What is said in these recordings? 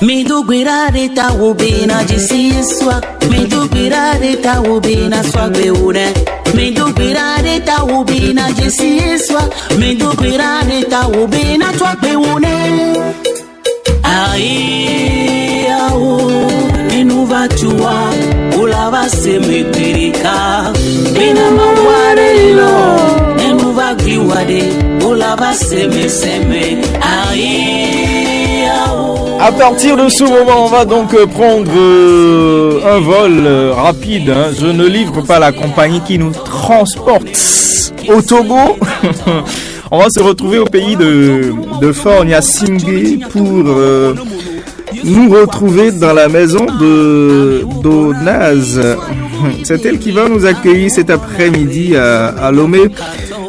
Me do birare ta ubina jisi swa. Me do birare ta ubina swa beure. Me do birare ta ubina jisi swa. Me do birare ta ubina swa beure. Ai au inuva chua ulava semekirika. Bina maware lo inuva gliwade ulava seme. Ai au. À partir de ce moment, on va donc prendre un vol rapide. Je ne livre pas la compagnie qui nous transporte au Togo. On va se retrouver au pays de Fornia Singé pour nous retrouver dans la maison de Donaz. C'est elle qui va nous accueillir cet après-midi à Lomé.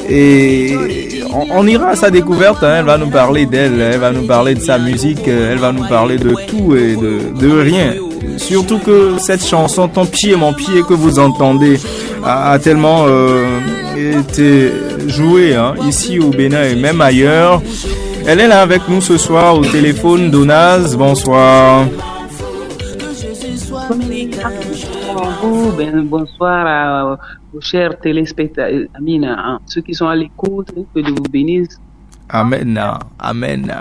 Et on ira à sa découverte, hein. Elle va nous parler d'elle, elle va nous parler de sa musique, elle va nous parler de tout et de rien. Surtout que cette chanson, Ton pied, mon pied, que vous entendez, a tellement été jouée, hein, ici au Bénin et même ailleurs. Elle est là avec nous ce soir au téléphone. Donaz, bonsoir. Bonsoir aux chers téléspectateurs, Amina, ceux qui sont à l'écoute, que Dieu vous bénisse. Amen, amen.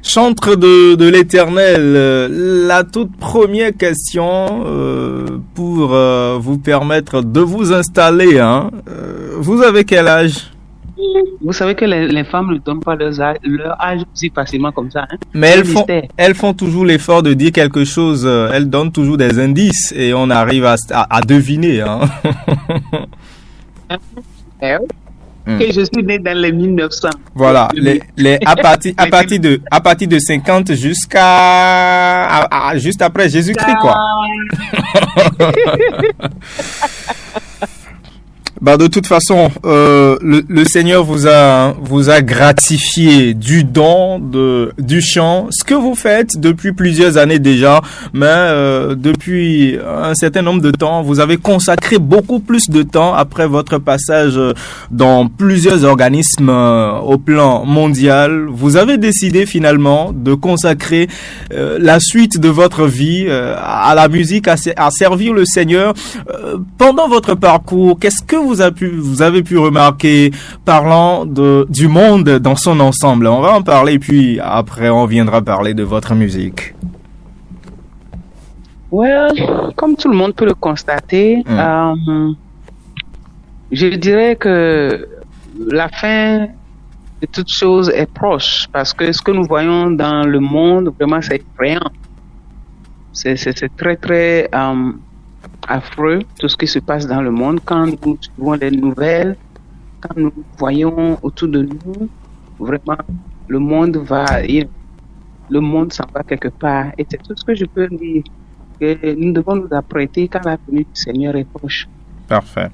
Chantre de l'Éternel, la toute première question pour vous permettre de vous installer, hein. Vous avez quel âge? Vous savez que les femmes ne donnent pas leur âge aussi facilement comme ça. Hein? Mais elles font toujours l'effort de dire quelque chose. Elles donnent toujours des indices et on arrive à deviner. Hein? Que je suis né dans les 1900. Voilà, à partir de 50 jusqu'à juste après Jésus-Christ, quoi. Bah de toute façon, le Seigneur vous a gratifié du don du chant, ce que vous faites depuis plusieurs années déjà, mais depuis un certain nombre de temps, vous avez consacré beaucoup plus de temps après votre passage dans plusieurs organismes au plan mondial. Vous avez décidé finalement de consacrer la suite de votre vie à la musique, à servir le Seigneur. Pendant votre parcours, qu'est-ce que vous avez pu remarquer parlant du monde dans son ensemble? On va en parler, puis après on viendra parler de votre musique. Ouais, comme tout le monde peut le constater, je dirais que la fin de toute chose est proche, parce que ce que nous voyons dans le monde, vraiment, c'est effrayant. C'est très, très affreux, tout ce qui se passe dans le monde. Quand nous suivons les nouvelles, quand nous voyons autour de nous, vraiment, le monde s'en va quelque part. Et c'est tout ce que je peux dire, que nous devons nous apprêter quand la venue du Seigneur est proche. Parfait.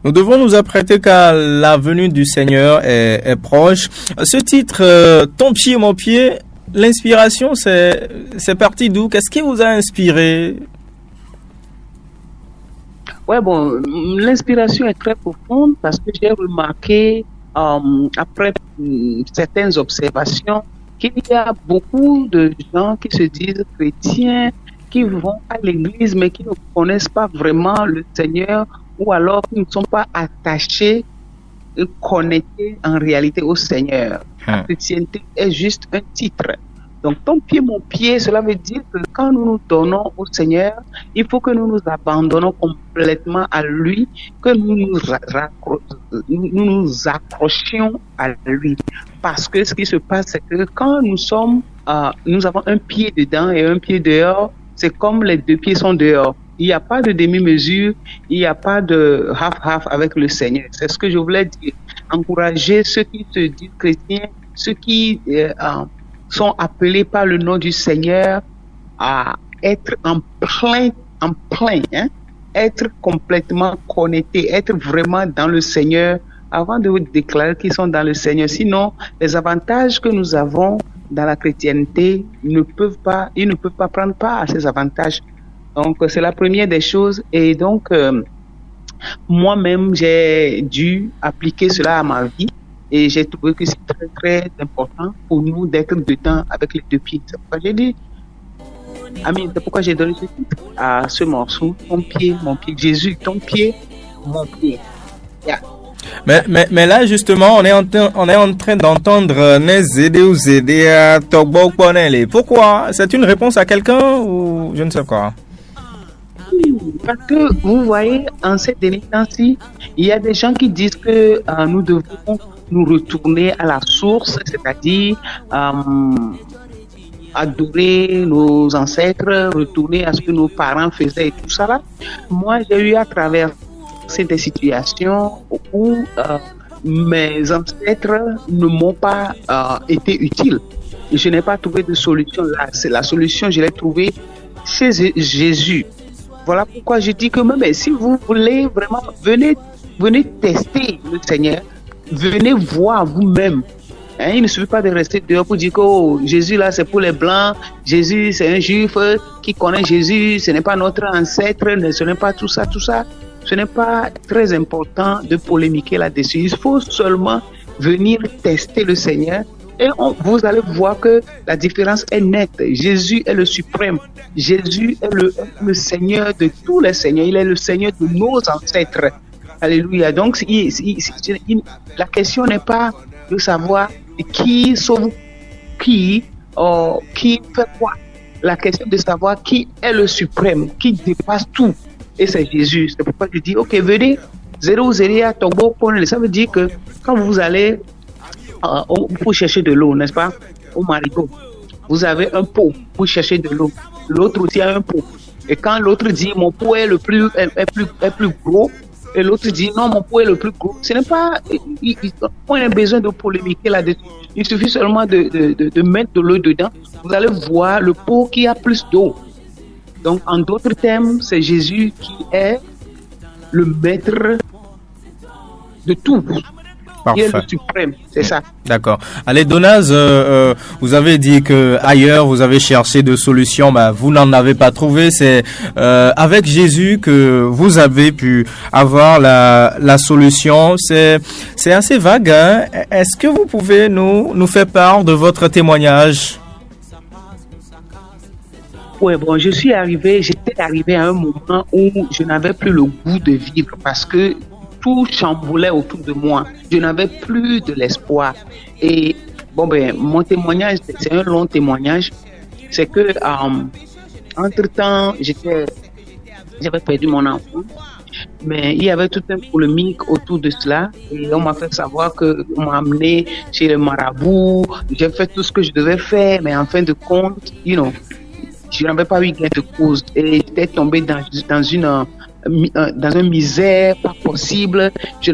Nous devons nous apprêter car la venue du Seigneur est proche. Ce titre, Ton pied, mon pied, l'inspiration, c'est parti d'où? Qu'est-ce qui vous a inspiré? Ouais, bon, l'inspiration est très profonde parce que j'ai remarqué, après certaines observations, qu'il y a beaucoup de gens qui se disent chrétiens, qui vont à l'église, mais qui ne connaissent pas vraiment le Seigneur, ou alors qui ne sont pas attachés et connectés en réalité au Seigneur. La chrétienté est juste un titre. Donc, ton pied, mon pied, cela veut dire que quand nous nous donnons au Seigneur, il faut que nous nous abandonnons complètement à lui, que nous nous accrochions à lui. Parce que ce qui se passe, c'est que quand nous avons un pied dedans et un pied dehors, c'est comme les deux pieds sont dehors. Il n'y a pas de demi-mesure, il n'y a pas de half-half avec le Seigneur. C'est ce que je voulais dire. Encourager ceux qui se disent chrétiens, ceux qui sont appelés par le nom du Seigneur à être en plein, être complètement connectés, être vraiment dans le Seigneur avant de vous déclarer qu'ils sont dans le Seigneur. Sinon, les avantages que nous avons dans la chrétienté, ils ne peuvent pas prendre part à ces avantages. Donc, c'est la première des choses. Et donc, moi-même, j'ai dû appliquer cela à ma vie. Et j'ai trouvé que c'est très, très important pour nous d'être dedans avec les deux pieds. C'est pourquoi j'ai dit, Amine, c'est pourquoi j'ai donné ce titre à ce morceau. Ton pied, mon pied. Jésus, ton pied, mon pied. Yeah. Mais là, justement, on est en train d'entendre Nezede ou Zedea Togbok Bonele. Pourquoi? C'est une réponse à quelqu'un ou je ne sais quoi? Parce que vous voyez, en cette dernière temps-ci, il y a des gens qui disent que nous devons nous retourner à la source, c'est-à-dire adorer nos ancêtres, retourner à ce que nos parents faisaient et tout ça là. Moi, j'ai eu à travers des situations où mes ancêtres ne m'ont pas été utiles. Je n'ai pas trouvé de solution là. C'est la solution, je l'ai trouvée chez Jésus. Voilà pourquoi je dis que même si vous voulez vraiment, venez tester le Seigneur, venez voir vous-même. Hein, il ne suffit pas de rester dehors pour dire que oh, Jésus là c'est pour les blancs, Jésus c'est un juif qui connaît Jésus, ce n'est pas notre ancêtre, ce n'est pas tout ça. Ce n'est pas très important de polémiquer là-dessus. Il faut seulement venir tester le Seigneur et vous allez voir que la différence est nette. Jésus est le suprême. Jésus est le Seigneur de tous les seigneurs. Il est le Seigneur de nos ancêtres. Alléluia. Donc, la question n'est pas de savoir qui sauve qui fait quoi. La question de savoir qui est le suprême, qui dépasse tout. Et c'est Jésus. C'est pourquoi je dis, ok, venez, ça veut dire que quand vous allez pour chercher de l'eau, n'est-ce pas, au marigot, vous avez un pot pour chercher de l'eau. L'autre aussi a un pot. Et quand l'autre dit, mon pot est est plus gros, et l'autre dit, non, mon pot est le plus gros, ce n'est pas, on a besoin de polémiquer là-dessus. Il suffit seulement de mettre de l'eau dedans. Vous allez voir le pot qui a plus d'eau. Donc, en d'autres termes, c'est Jésus qui est le maître de tout. Parfait. Il est le suprême, c'est ça. D'accord. Allez, Donaz, vous avez dit que ailleurs vous avez cherché de solutions, bah vous n'en avez pas trouvé. C'est avec Jésus que vous avez pu avoir la solution. C'est assez vague. Hein? Est-ce que vous pouvez nous faire part de votre témoignage? Ouais, bon, j'étais arrivé à un moment où je n'avais plus le goût de vivre parce que tout chamboulait autour de moi. Je n'avais plus de l'espoir. Et bon, ben, mon témoignage, c'est un long témoignage. C'est que, entre-temps, j'avais perdu mon enfant. Mais il y avait toute une polémique autour de cela. Et on m'a fait savoir qu'on m'a amené chez le marabout. J'ai fait tout ce que je devais faire. Mais en fin de compte, je n'avais pas eu gain de cause. Et j'étais tombé dans une misère pas possible. Je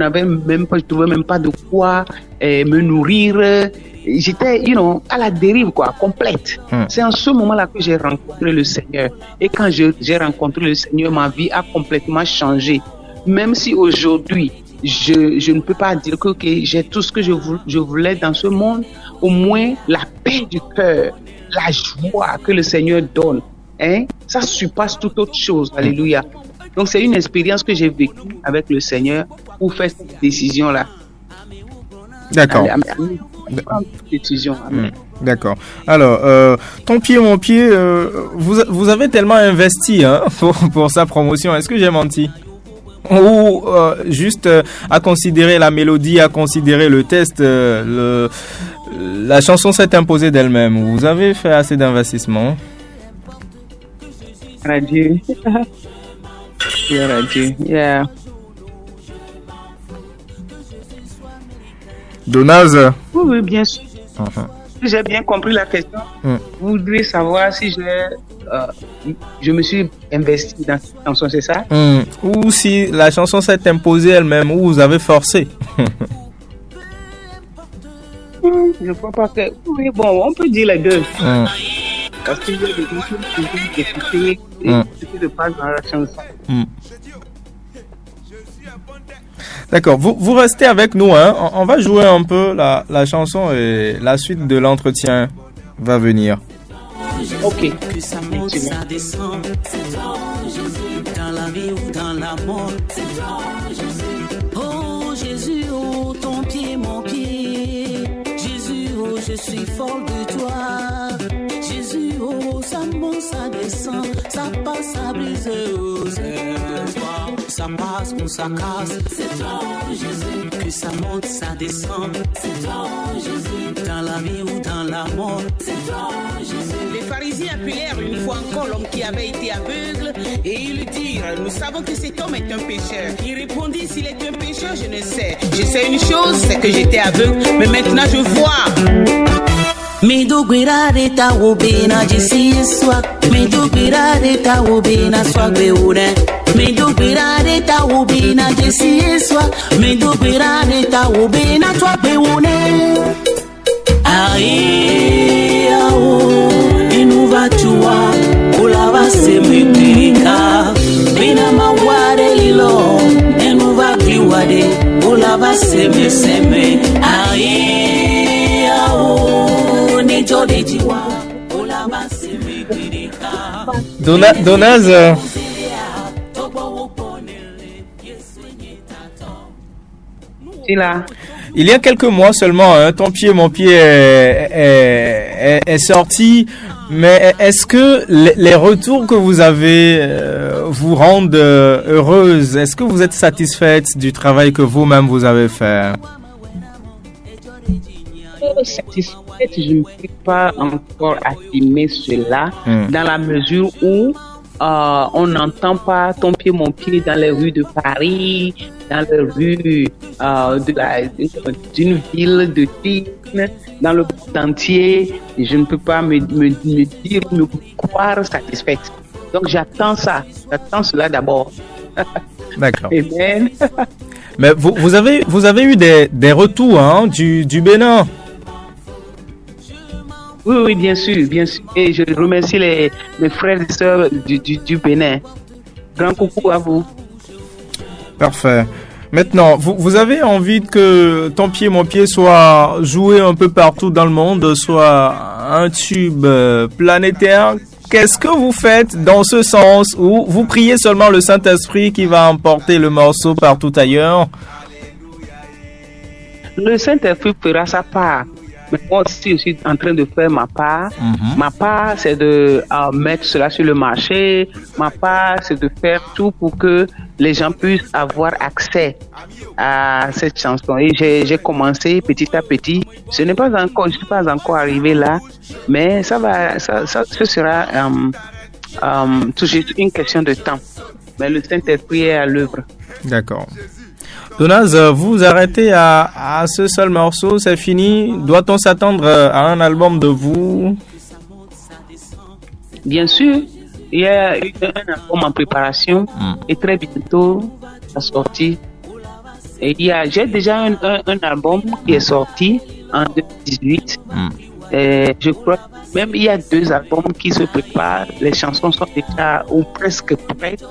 trouvais même pas de quoi me nourrir. J'étais, à la dérive, quoi, complète. C'est en ce moment-là que j'ai rencontré le Seigneur. Et quand j'ai rencontré le Seigneur, ma vie a complètement changé. Même si aujourd'hui, je ne peux pas dire que j'ai tout ce que je voulais dans ce monde, au moins la paix du cœur, la joie que le Seigneur donne, ça surpasse toute autre chose. Alléluia. Donc, c'est une expérience que j'ai vécue avec le Seigneur pour faire cette décision-là. D'accord. D'accord. Alors, ton pied, mon pied, vous avez tellement investi pour sa promotion. Est-ce que j'ai menti? Ou juste à considérer la mélodie, à considérer le test, la chanson s'est imposée d'elle-même. Vous avez fait assez d'investissement. Radio. Yeah. Donaz. Oui, bien sûr. Si j'ai bien compris la question, vous voudriez savoir si je me suis investi dans cette chanson, c'est ça? Ou si la chanson s'est imposée elle-même, ou vous avez forcé. Je crois pas que... Oui, bon, on peut dire les deux. Parce qu'il y a des choses qui sont écoutées et ce qui se passe dans la chanson. D'accord, vous restez avec nous, hein. On va jouer un peu la chanson et la suite de l'entretien va venir. Ok. Dans la vie ou dans la mort. Oh Jésus, oh ton pied, mon pied. je suis folle de toi. Jésus, oh, ça monte, ça descend, ça passe, ça brise, oh, c'est toi. Ça passe ou ça casse, c'est toi, Jésus. Que ça monte, ça descend, c'est toi, Jésus. Dans la vie ou dans la mort, c'est toi, Jésus. Les pharisiens appelèrent une fois encore l'homme qui avait été aveugle et ils lui dirent, nous savons que cet homme est un pécheur. Il répondit, s'il est un pécheur, je ne sais. Je sais une chose, c'est que j'étais aveugle, mais maintenant je vois. Midugwira de tawubina jisiyeswa, midugwira de tawubina swagbeune, midugwira de tawubina jisiyeswa, midugwira de tawubina swagbeune. Aïe, inuvatua, ulava semipirika, bina maware lilo, enuva kliwade, ulava seme. Aïe, Donaz, Là. il y a quelques mois seulement, hein, Ton pied, mon pied est sorti. Mais est-ce que les retours que vous avez vous rendent heureuse? Est-ce que vous êtes satisfaite du travail que vous-même vous avez fait? Satisfaite, je ne peux pas encore affirmer cela dans la mesure où on n'entend pas Ton pied, mon pied dans les rues de Paris, dans les rues d'une ville de Tignes, dans le monde entier. Je ne peux pas me croire satisfaite. Donc j'attends cela d'abord. D'accord. Amen. Mais vous avez eu des retours, hein, du Bénin. Oui, bien sûr. Et je remercie mes frères et sœurs du Bénin. Grand coucou à vous. Parfait. Maintenant, vous avez envie que Ton pied, mon pied soit joué un peu partout dans le monde, soit un tube planétaire. Qu'est-ce que vous faites dans ce sens, ou vous priez seulement le Saint-Esprit qui va emporter le morceau partout ailleurs? Le Saint-Esprit fera sa part. Mais moi aussi, je suis en train de faire ma part. Ma part, c'est de mettre cela sur le marché. Ma part, c'est de faire tout pour que les gens puissent avoir accès à cette chanson. Et j'ai commencé petit à petit. Je suis pas encore arrivé là, mais ce sera toujours une question de temps. Mais le Saint-Esprit est à l'œuvre. D'accord. Donaz, vous arrêtez à ce seul morceau, c'est fini. Doit-on s'attendre à un album de vous? Bien sûr, il y a un album en préparation et très bientôt la sortie. Et j'ai déjà un album qui est sorti en 2018. Et je crois même il y a 2 albums qui se préparent. Les chansons sont déjà ou presque prêtes.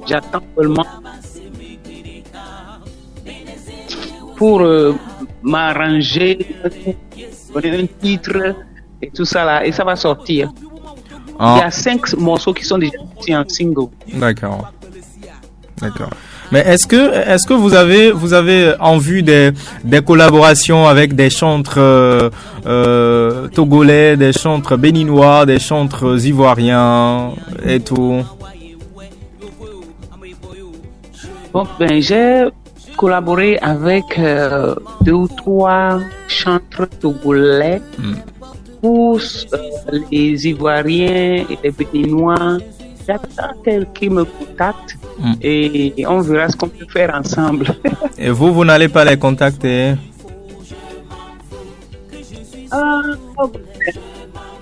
J'attends seulement pour m'arranger, donner un titre et tout ça là, et ça va sortir. Il y a 5 morceaux qui sont déjà sortis en single. D'accord. Mais est-ce que vous avez en vue des collaborations avec des chantres togolais, des chantres béninois, des chantres ivoiriens et tout? Bon, j'ai collaboré avec 2 ou 3 chantres togolais pour les Ivoiriens et les Béninois. J'attends qu'ils me contactent et on verra ce qu'on peut faire ensemble. Et vous n'allez pas les contacter?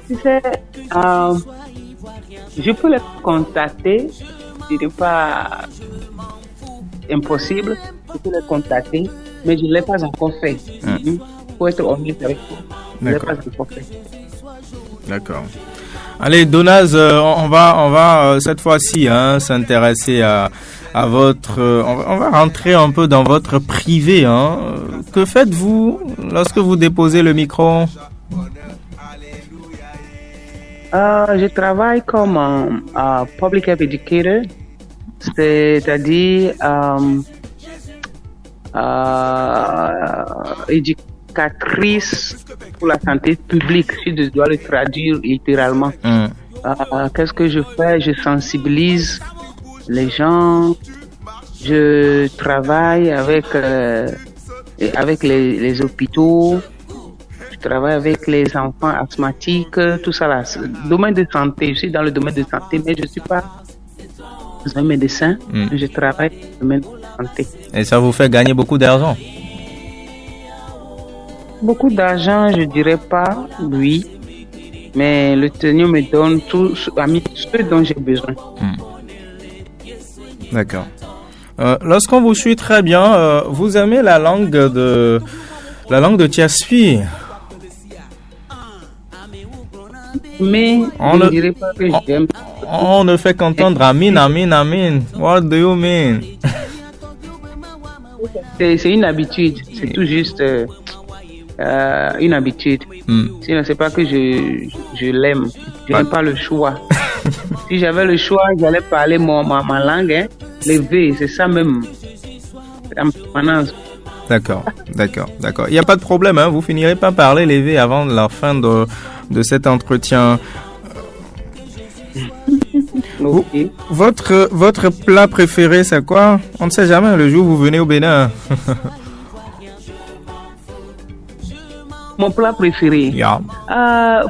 Tu sais, je peux les contacter, ce n'est pas impossible, je peux les contacter, mais je ne l'ai pas encore fait. Pour être honnête avec vous, je ne l'ai pas encore fait. D'accord. Allez, Donaz, on va cette fois-ci s'intéresser à votre... on va rentrer un peu dans votre privé. Que faites-vous lorsque vous déposez le micro? Je travaille comme public health educator, c'est-à-dire éducatrice pour la santé publique, si je dois le traduire littéralement. Qu'est-ce que je fais? Je sensibilise les gens, je travaille avec les hôpitaux, je travaille avec les enfants asthmatiques, tout ça là. Domaine de santé, je suis dans le domaine de santé, mais je ne suis pas un médecin, je travaille dans le domaine de santé. Et ça vous fait gagner beaucoup d'argent? Beaucoup d'argent, je dirais pas, oui. Mais le Seigneur me donne tout ce dont j'ai besoin. D'accord. Lorsqu'on vous suit très bien, vous aimez la langue de Tiaspi. Mais je ne dirais pas que j'aime. On ne fait qu'entendre Amin, Amin, Amin. What do you mean? C'est une habitude. C'est tout juste une habitude. Sinon, c'est pas que je l'aime. Je n'ai pas le choix. Si j'avais le choix, j'allais parler ma langue. Hein. Les V, c'est ça même. D'accord. Il n'y a pas de problème, hein. Vous finirez par parler les V avant la fin de cet entretien. Okay. Votre plat préféré, c'est quoi? On ne sait jamais le jour où vous venez au Bénin. Mon plat préféré. Yeah.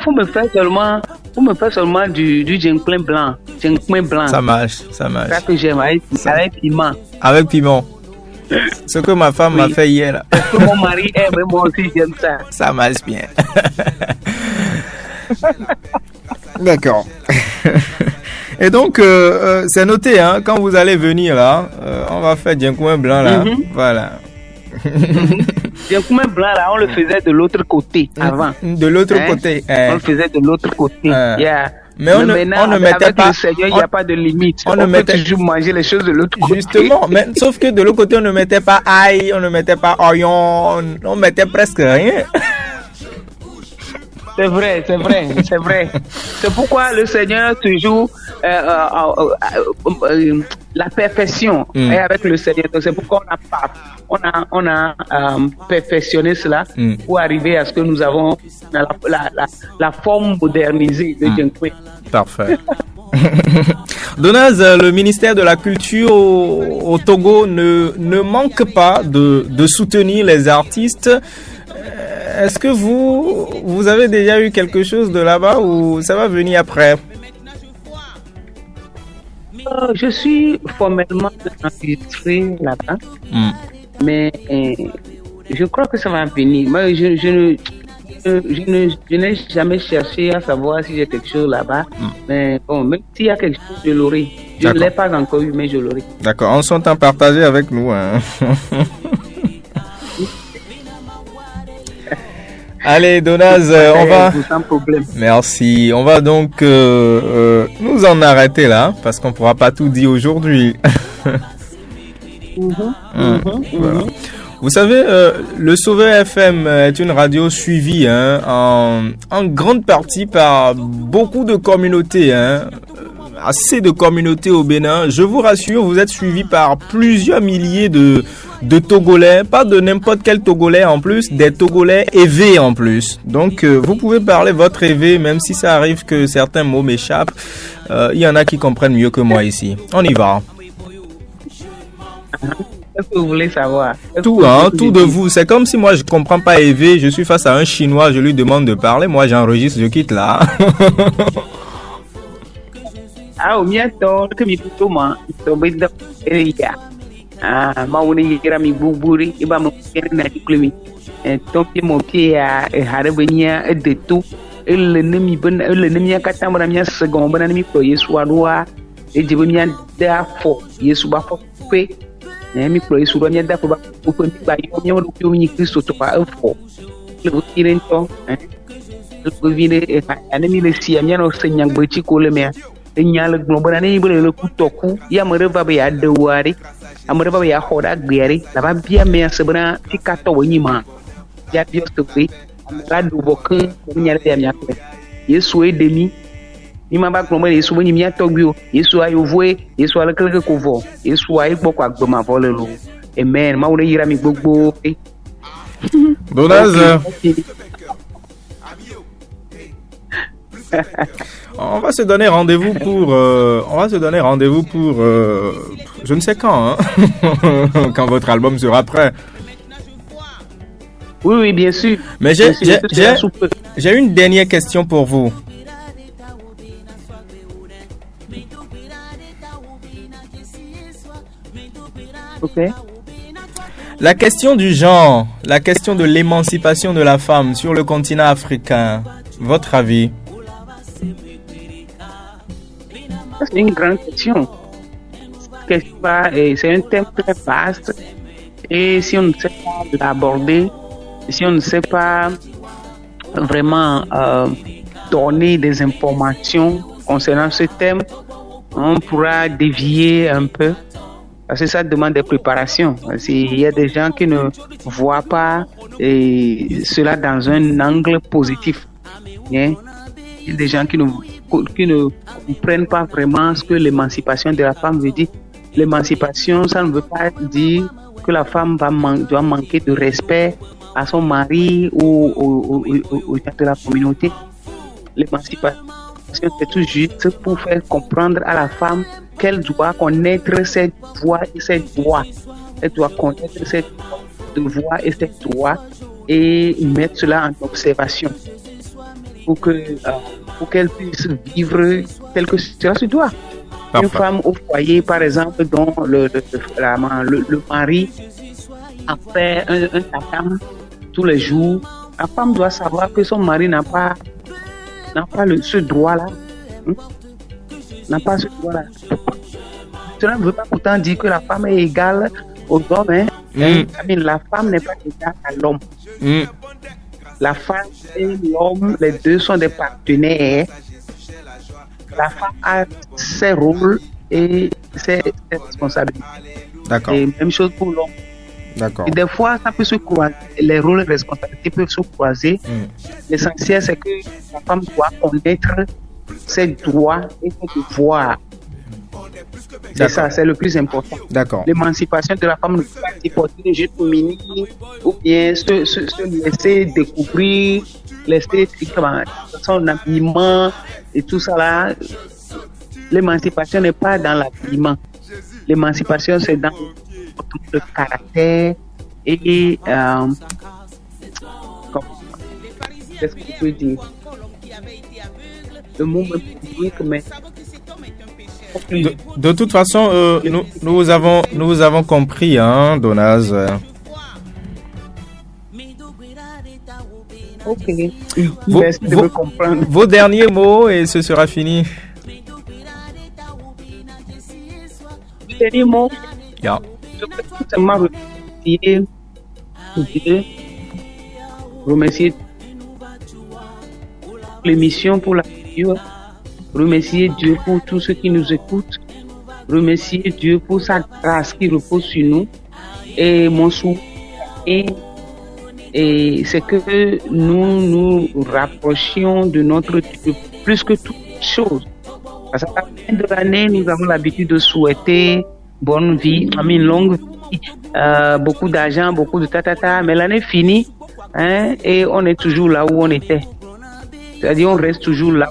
Faut me faire seulement du jenkpin blanc. Ça marche. C'est ça que j'aime, avec piment. Avec piment. Ce que ma femme m'a fait hier. Là. Ce que mon mari aime, moi aussi j'aime ça. Ça marche bien. D'accord. Et donc, c'est noté, hein, quand vous allez venir là, on va faire jenkpin blanc là. Voilà. Jenkpin blanc là, on le faisait de l'autre côté avant. De l'autre côté. On le faisait de l'autre côté. Yeah. Mais on ne mettait avec pas. Le Seigneur, il n'y a pas de limite. On peut toujours manger les choses de l'autre côté. Justement, mais sauf que de l'autre côté, on ne mettait pas ail, on ne mettait pas oignon, on mettait presque rien. C'est vrai. C'est pourquoi le Seigneur toujours la perfection est avec le Seigneur. Donc c'est pourquoi on a perfectionné cela pour arriver à ce que nous avons la forme modernisée de jenkpin. Parfait. Donaz, le ministère de la Culture au Togo ne manque pas de soutenir les artistes. Est-ce que vous avez déjà eu quelque chose de là-bas ou ça va venir après? Je suis formellement enregistré là-bas, mais je crois que ça va venir. Moi, je n'ai jamais cherché à savoir si j'ai quelque chose là-bas, mais bon, même s'il y a quelque chose, je l'aurai. Je ne l'ai pas encore eu, mais je l'aurai. D'accord, on s'entend partager avec nous. Hein. Allez, Donaz, on va. Sans problème. Merci. On va donc nous en arrêter là, parce qu'on pourra pas tout dire aujourd'hui. Voilà. Vous savez, le Sauveur FM est une radio suivie en grande partie par beaucoup de communautés. Assez de communautés au Bénin. Je vous rassure, vous êtes suivis par plusieurs milliers de Togolais, pas de n'importe quel Togolais en plus, des Togolais éveillés en plus. Donc, vous pouvez parler votre éveil, même si ça arrive que certains mots m'échappent. Il y en a qui comprennent mieux que moi ici. On y va. Qu'est-ce que vous voulez savoir? Tout de vous. C'est comme si moi je comprends pas éveil, je suis face à un Chinois, je lui demande de parler, moi j'enregistre, je quitte là. Au miato que mi putuma to bida eria mauni yira mi buburi iba mo na diklemi to pi mo pie ya harebenya edetu elenemi ben elenemi akata mara mi segon bana mi pro Yesu adoa ejibe mi da fo Yesu ba fo pe mi pro Yesu ba mi da fo ba ko mi ba yo mi wo mi Kristo to pa fo le kirento le vine anemi le si mi no senyang bechi ko le me nyala globana ni bele le kutoku ya mereva be ya dewari amereva be ya hoda gbeari la ba bia me sebana tikato wonyima ya bio stopi la do bokan nyala ya miakwe Yesu edemi ni ma ba globana Yesu woni mi atogbi Yesu ayo voe Yesu ala keleke ko vo Yesu ayi gboko agbema vo le lo amen ma wona yira mi gbogbo Donaz On va se donner rendez-vous pour je ne sais quand, hein, quand votre album sera prêt. Oui, bien sûr. Mais j'ai une dernière question pour vous. Ok. La question du genre, la question de l'émancipation de la femme sur le continent africain, votre avis? C'est une grande question. C'est un thème très vaste. Et si on ne sait pas l'aborder, si on ne sait pas vraiment donner des informations concernant ce thème, on pourra dévier un peu. Parce que ça demande des préparations. Il y a des gens qui ne voient pas cela dans un angle positif. Il y a des gens qui ne comprennent pas vraiment ce que l'émancipation de la femme veut dire. L'émancipation, ça ne veut pas dire que la femme doit manquer de respect à son mari ou aux gens de la communauté. L'émancipation, c'est tout juste pour faire comprendre à la femme qu'elle doit connaître ses voix et ses droits. Elle doit connaître ses devoirs et ses droits et mettre cela en observation pour qu'elle puisse vivre tel que cela se doit. Parfait. Une femme au foyer, par exemple, dont le mari a fait un tatame tous les jours, la femme doit savoir que son mari n'a pas ce droit-là. N'a pas ce droit-là. Cela ne veut pas pourtant dire que la femme est égale aux hommes. Hein? La femme n'est pas égale à l'homme. La femme et l'homme, les deux sont des partenaires. La femme a ses rôles et ses responsabilités. D'accord. Et même chose pour l'homme. D'accord. Et des fois, ça peut se croiser. Les rôles et les responsabilités peuvent se croiser. L'essentiel, c'est que la femme doit connaître ses droits et ses devoirs. C'est ça, c'est le plus important. D'accord. L'émancipation de la femme ne peut pas être portée juste pour mini ou bien se laisser découvrir, laisser son habillement et tout ça là. L'émancipation n'est pas dans l'habillement. L'émancipation, c'est dans le caractère et qu'est-ce que je peux dire? Le mot public, mais de toute façon, nous vous avons compris, hein, Donaz. Ok. Merci de me comprendre. Vos derniers mots et ce sera fini. Dernier mot. Yeah. Je peux seulement remercier l'émission pour la vidéo. Remercier Dieu pour tous ceux qui nous écoutent. Remercier Dieu pour sa grâce qui repose sur nous. Et mon souhait, et c'est que nous nous rapprochions de notre Dieu plus que toute chose. Parce qu'à la fin de l'année, nous avons l'habitude de souhaiter bonne vie, longue vie, beaucoup d'argent, beaucoup de tatata. Mais l'année finit, hein, et on est toujours là où on était. C'est-à-dire, on reste toujours là.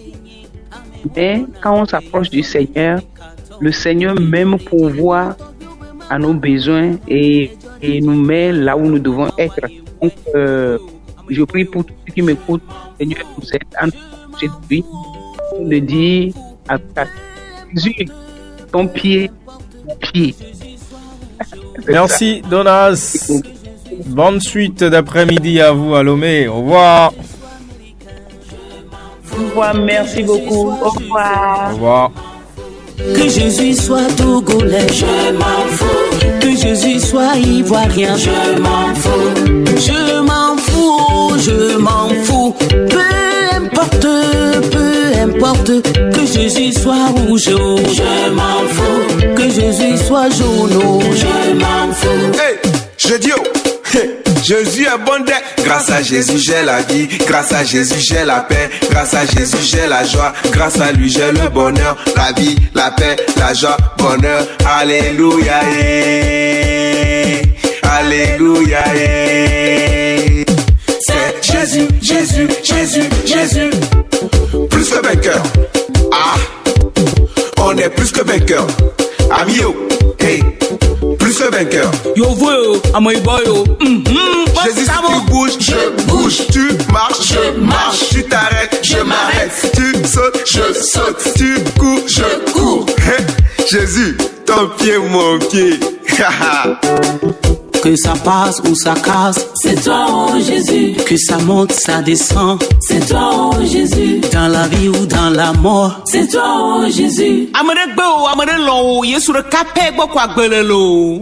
Mais quand on s'approche du Seigneur, le Seigneur même pourvoit à nos besoins et nous met là où nous devons être. Donc, je prie pour tous ceux qui m'écoutent, Seigneur, vous êtes en train de lui, de dire à Jésus, ton pied, mon pied. Merci, Donaz. Bonne suite d'après-midi à vous, à Lomé. Au revoir. Au revoir, merci beaucoup. Au revoir. Au revoir. Que Jésus soit togolais, je m'en fous. Que Jésus soit ivoirien, je m'en fous. Je m'en fous, je m'en fous. Peu importe, que Jésus soit rouge, je m'en fous. Que Jésus soit jaune, je m'en fous. Hey, je dis Jésus est bon dès. Grâce à Jésus j'ai la vie, grâce à Jésus j'ai la paix, grâce à Jésus j'ai la joie, grâce à lui j'ai le bonheur, la vie, la paix, la joie, bonheur. Alléluia, Alléluia, c'est Jésus, Jésus, Jésus, Jésus. Plus que vainqueur. Ah, on est plus que vainqueur. Amio, hey, plus que vainqueur. Yo voyo, amoiboyo. Jésus, si tu bouges, je bouge. Tu marches, je marche. Tu t'arrêtes, je m'arrête. Tu sautes, je saute. Tu cours, je cours. Hey, Jésus, ton pied, mon pied. Que ça passe ou ça casse, c'est toi, oh Jésus. que ça monte, ça descend, C'est toi, oh Jésus. dans la vie ou dans la mort. C'est toi, oh Jésus. Amere gbe o, amere lon o, Yesu re kape gbo kwa gbele lo.